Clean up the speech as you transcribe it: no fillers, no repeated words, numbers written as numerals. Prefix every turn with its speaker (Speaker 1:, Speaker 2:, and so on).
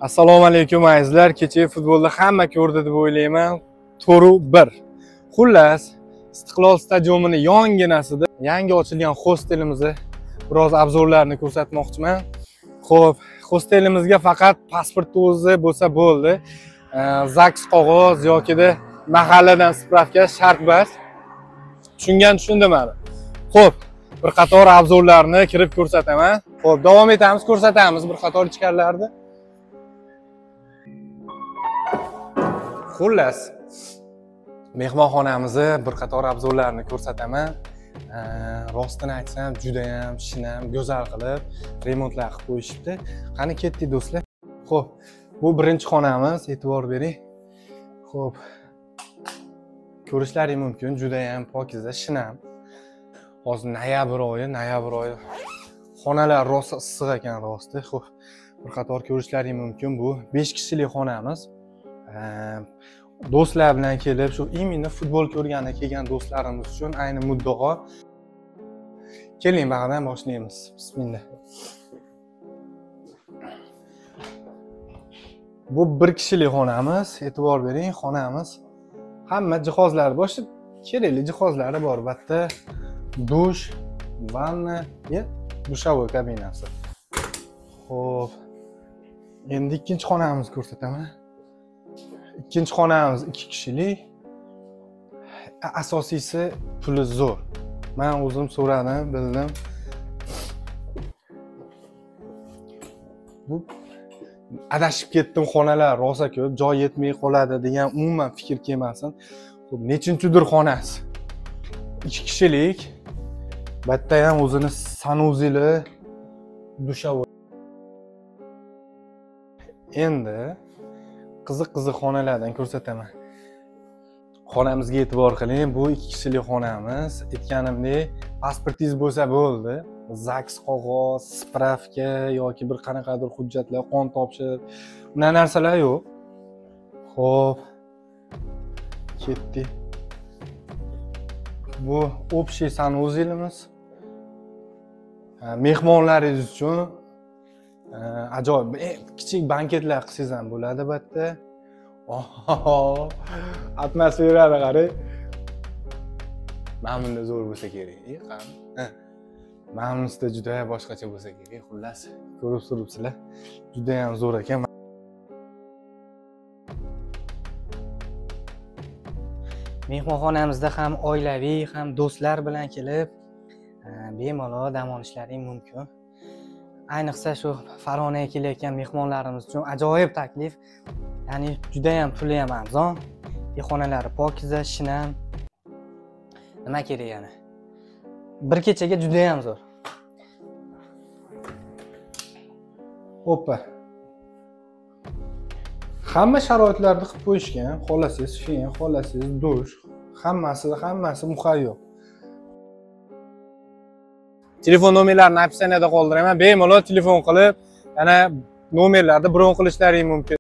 Speaker 1: Assalomu alaykum azizlar. Kecha futbolda hamma ko'rdi deb o'ylayman. 4-1. Xullas, Istiqlol stadionining yonginasida yangi ochilgan hostelimizni biroz obzorlarini ko'rsatmoqchiman. Xo'p, hostelimizga faqat pasportni o'zi bo'lsa bo'ldi. ZAKS qog'oz yoki-da mahalladan spravka shart emas. Tushundim mana. Xo'p, bir qator obzorlarni kirib ko'rsataman. Xo'p, davom etamiz, ko'rsatamiz bir qator ichkarilarni. Xullas, mehmonxonamizni bir qator obzorlarini ko'rsataman. Rostini aytsam, juda ham shinam, go'zal qilib remontlar qilib qo'yishibdi. Qani ketdik do'stlar. Xo'p, bu birinchi xonamiz, e'tibor bering. Xo'p. Ko'rishlaringiz mumkin, juda ham pokiza, shinam. Hozir noyabr oyi. Xonalar rosa issiq ekan rosti. Xo'p, bir qator ko'rishlaringiz mumkin. Bu 5 kishilik xonamiz. Do'stlar bilan kelib, shu imенно futbol ko'rganda kelgan do'stlarimiz uchun ayni muddao. Keling, ba'dan boshlaymiz. Bismillah. Bu 1 kishilik xonamiz. E'tibor bering, xonamiz hamma jihozlari boshqa kerakli jihozlari bor. Albatta, dush, vanna, dushovoy kabinasi. Xo'p. Endi ikkinchi xonamizni ko'rsataman. Ikkinchi xonamiz 2 kishilik. Asosiysi puli zo'r. Men o'zim so'radim, bildim. Bu adashib ketdim, xonalar rosa ko'p, joy yetmay qoladi degan umuman fikr kelmasin. Xo'p, nechinchidir xonasi. 2 kishilik. Bitta ham o'zini sanuzili, dushovoy. Endi qiziq xonalardan ko'rsataman. Xonamizga e'tibor qiling. Bu 2 kishilik xonamiz. Aytganimdek, pasportingiz bo'lsa bo'ldi. ZAKS qog'oz, spravka yoki bir qanaqadir hujjatlar, qon topshiriq, bunday narsalar yo'q. Xo'p. Ketdik. Bu общий sanuzilimiz. Mehmonlaringiz uchun ajoyib, kichik banketlar qilsangiz ham bo'ladi albatta. Atmosferani qarang. Mana bunday zo'r bo'lsa kerak. Mana bunisi juda boshqacha bo'lsa kerak. Xullas, ko'rib turibsizlar. Juda ham zo'r ekan.
Speaker 2: Mehmonxonamizda ham oilaviy, ham do'stlar bilan kelib bemalol dam olishlaring mumkin. Ayniqsa shu Farg'onaga kelayotgan mehmonlarimiz uchun ajoyib taklif. Ya'ni juda ham puli ham arzon, xonalari pokiza, shinam. Nima kerak yana? Bir kechaga juda ham zo'r.
Speaker 1: Hoppa. Hamma sharoitlarni qilib qo'yishgan. Xohlasangiz fen, xohlasangiz dush, hammasi muhayyo. Telefon nomerlarini opsiyada qoldiraman. Bemalol telefon qilib, yana nomerlarni bron qilishlaring mumkin.